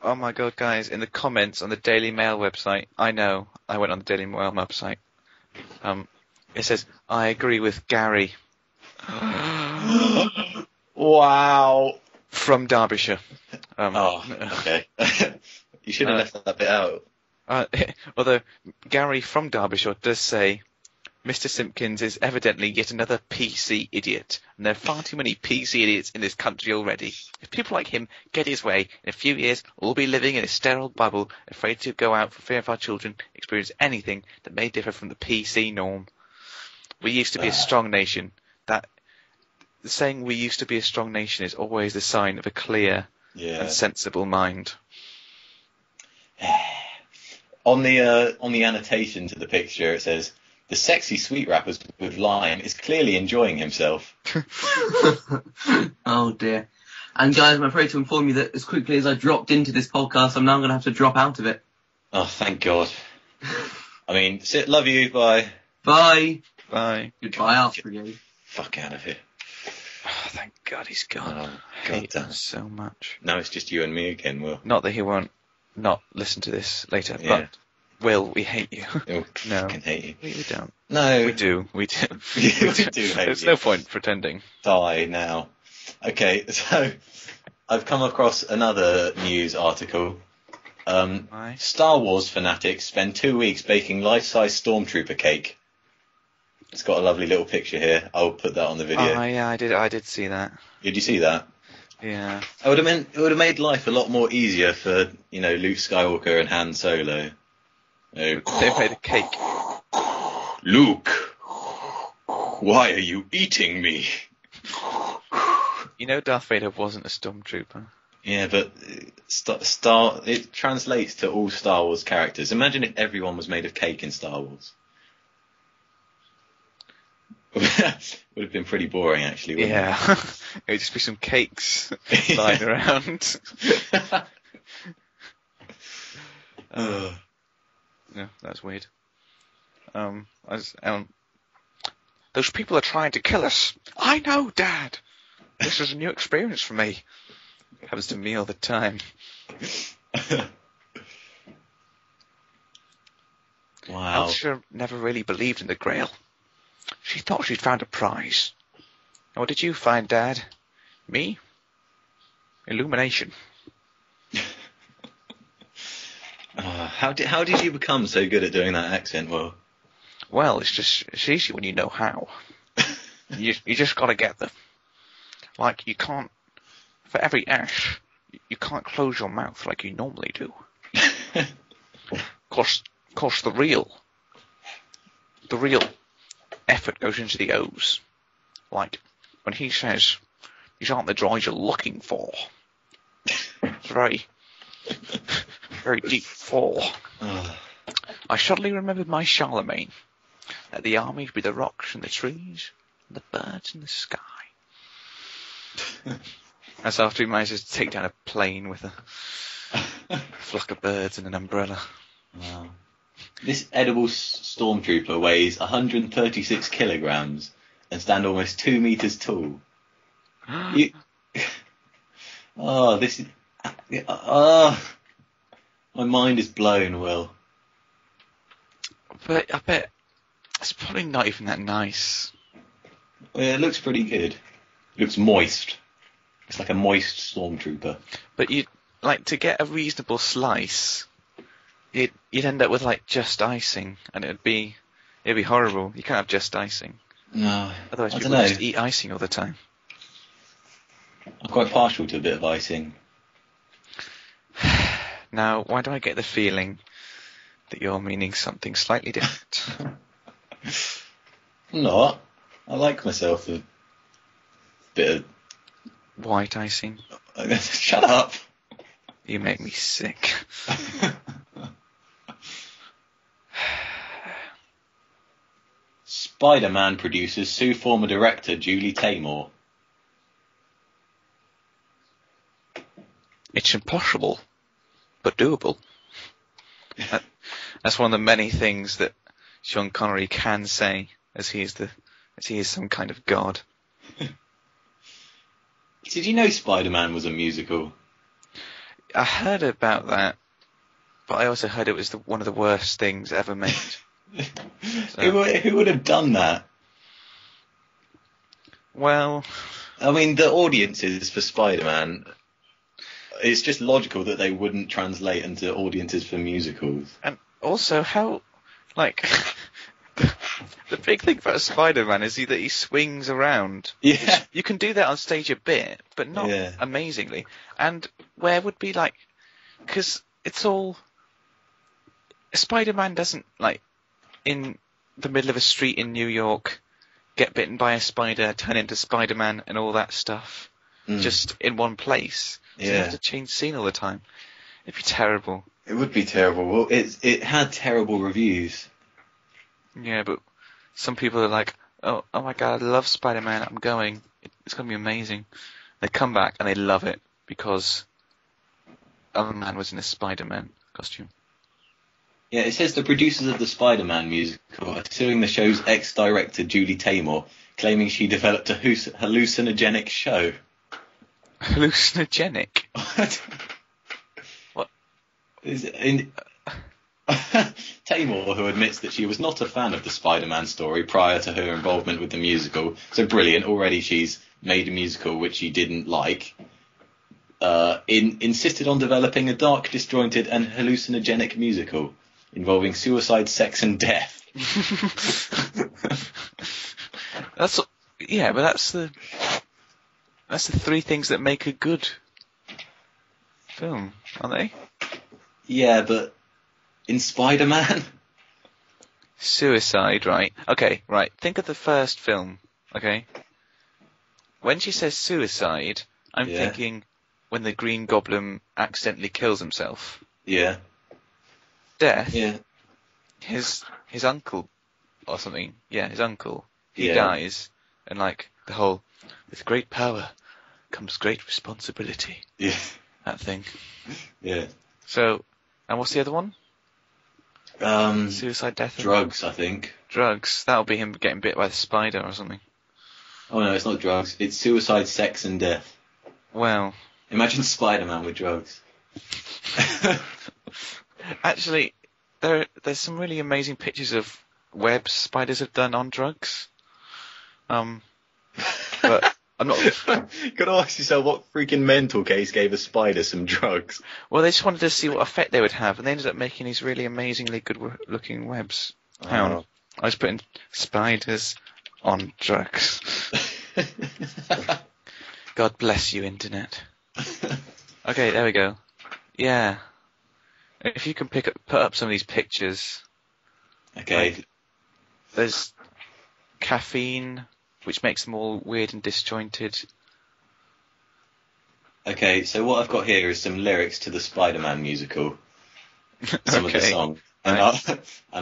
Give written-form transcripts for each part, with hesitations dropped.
Oh my god, guys, in the comments on the Daily Mail website, I know, I went on the Daily Mail website, it says, I agree with Gary. Wow. From Derbyshire. Okay. You should have left that bit out. Although, Gary from Derbyshire does say, Mr. Simpkins is evidently yet another PC idiot, and there are far too many PC idiots in this country already. If people like him get his way, in a few years we'll all be living in a sterile bubble, afraid to go out for fear of our children experience anything that may differ from the PC norm. We used to be a strong nation. Saying we used to be a strong nation is always the sign of a clear and sensible mind. On the annotation to the picture, it says, the sexy sweet rapper with Lion is clearly enjoying himself. Oh dear. And guys, I'm afraid to inform you that as quickly as I dropped into this podcast, I'm now going to have to drop out of it. Oh, thank God. I mean, love you, bye. Bye. Bye. Goodbye, Arts Brigade. Fuck out of here. Oh, thank God he's gone. Oh, I hate him so much. Now it's just you and me again, Will. Not that he won't not listen to this later, Yeah. but Will, we hate you. Oh, No, fucking hate you. we don't. No. We do. We do hate There's you. no point pretending. Die now. Okay, so I've come across another news article. Why? Star Wars fanatics spend 2 weeks baking life-size Stormtrooper cake. It's got a lovely little picture here. I'll put that on the video. Oh yeah, I did see that. Did you see that? Yeah. It would have made life a lot more easier for, Luke Skywalker and Han Solo. They made a cake. Luke, why are you eating me? You know Darth Vader wasn't a stormtrooper. Yeah, but it translates to all Star Wars characters. Imagine if everyone was made of cake in Star Wars. Would have been pretty boring, actually, wouldn't it? Yeah. It would just be some cakes lying around. Yeah, that's weird. Those people are trying to kill us. I know, Dad. This is a new experience for me. It happens to me all the time. Wow. Elsa never really believed in the Grail. She thought she'd found a prize. And what did you find, Dad? Me? Illumination. How did you become so good at doing that accent, Will? Well, it's easy when you know how. you just gotta get them. Like, you can't, for every ash, you can't close your mouth like you normally do. Course, the real effort goes into the O's. Like, when he says, these aren't the droids you're looking for. It's a very, very deep fall. I suddenly remembered my Charlemagne. Let the armies be the rocks and the trees, and the birds in the sky. That's after he manages to take down a plane with a flock of birds and an umbrella. Wow. This edible stormtrooper weighs 136 kilograms and stand almost 2 meters tall. My mind is blown, Will. But I bet it's probably not even that nice. Yeah, it looks pretty good. It looks moist. It's like a moist stormtrooper. But to get a reasonable slice, you'd end up with just icing, and it'd be horrible. You can't have just icing. No, Otherwise, I people don't know. just eat icing all the time. I'm quite partial to a bit of icing. Now, why do I get the feeling that you're meaning something slightly different? I'm not. I like myself a bit of... White icing? Shut up! You make me sick. Spider-Man producers sue former director Julie Taymor. It's impossible, but doable. That's one of the many things that Sean Connery can say, as he is some kind of god. Did you know Spider-Man was a musical? I heard about that, but I also heard it was one of the worst things ever made. So, Who would have done that? well, I mean, the audiences for Spider-Man, it's just logical that they wouldn't translate into audiences for musicals. and also how, like, the big thing about Spider-Man is that he swings around. Yeah. You can do that on stage a bit, but not amazingly. And where would be like, because it's all, Spider-Man doesn't, like, in the middle of a street in New York, get bitten by a spider, turn into Spider-Man and all that stuff, just in one place. So you have to change scene all the time. It'd be terrible. It would be terrible. Well, it had terrible reviews. Yeah, but some people are like, oh my god, I love Spider-Man, I'm going. It's going to be amazing. They come back and they love it because a man was in a Spider-Man costume. Yeah, it says the producers of the Spider-Man musical are suing the show's ex-director Julie Taymor, claiming she developed a hallucinogenic show. Hallucinogenic? What? Taymor, who admits that she was not a fan of the Spider-Man story prior to her involvement with the musical, so brilliant, already she's made a musical which she didn't like, insisted on developing a dark, disjointed and hallucinogenic musical involving suicide, sex and death. But that's the three things that make a good film, aren't they? Yeah, but in Spider-Man? Suicide, right? Okay, right. Think of the first film, okay? When she says suicide, I'm thinking when the Green Goblin accidentally kills himself. Yeah. Death? Yeah. His uncle or something. Yeah, his uncle. He dies, and like the whole, with great power comes great responsibility. Yeah. That thing. Yeah. So, and what's the other one? Suicide, death, drugs, I think. Drugs. That'll be him getting bit by the spider or something. Oh no, it's not drugs. It's suicide, sex, and death. Well, imagine Spider-Man with drugs. Actually, there's some really amazing pictures of webs spiders have done on drugs. But I'm not. Gotta ask yourself what freaking mental case gave a spider some drugs. Well, they just wanted to see what effect they would have, and they ended up making these really amazingly good-looking webs. Hang on, I was putting spiders on drugs. God bless you, internet. Okay, there we go. Yeah, if you can put up some of these pictures. Okay. Like, there's caffeine, which makes them all weird and disjointed. Okay, so what I've got here is some lyrics to the Spider-Man musical. Some of the songs, and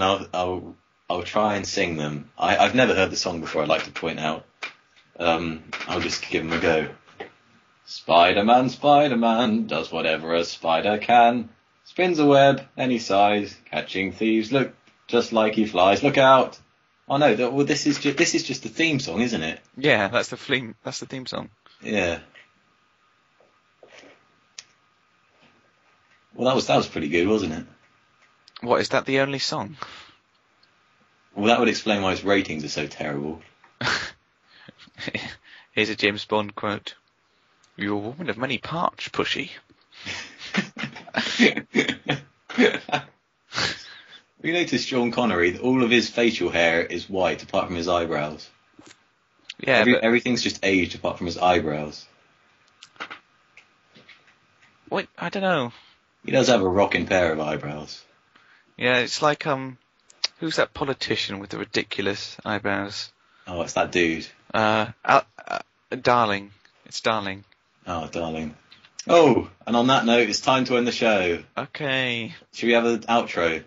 I'll try and sing them. I've never heard the song before. I'd like to point out. I'll just give them a go. Spider-Man, Spider-Man, does whatever a spider can. Spins a web any size, catching thieves. Look, just like he flies. Look out! Oh no, this is just the theme song, isn't it? Yeah, that's the theme song. Yeah. Well, that was pretty good, wasn't it? What, is that the only song? Well, that would explain why its ratings are so terrible. Here's a James Bond quote. You're a woman of many parts, Pushy. You notice Sean Connery, all of his facial hair is white apart from his eyebrows. Yeah, everything's just aged apart from his eyebrows. Wait, I don't know. He does have a rocking pair of eyebrows. Yeah, it's like, who's that politician with the ridiculous eyebrows? Oh, it's that dude. Darling. It's Darling. Oh, Darling. Oh, and on that note, it's time to end the show. Okay. Should we have an outro?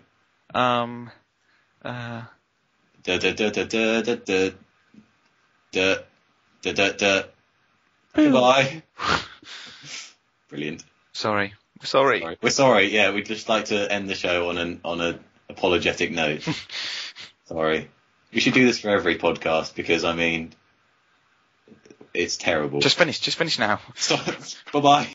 Goodbye. Brilliant. Sorry. We're sorry. Yeah, we'd just like to end the show on an apologetic note. Sorry. We should do this for every podcast because I mean, it's terrible. Just finish now. Bye bye.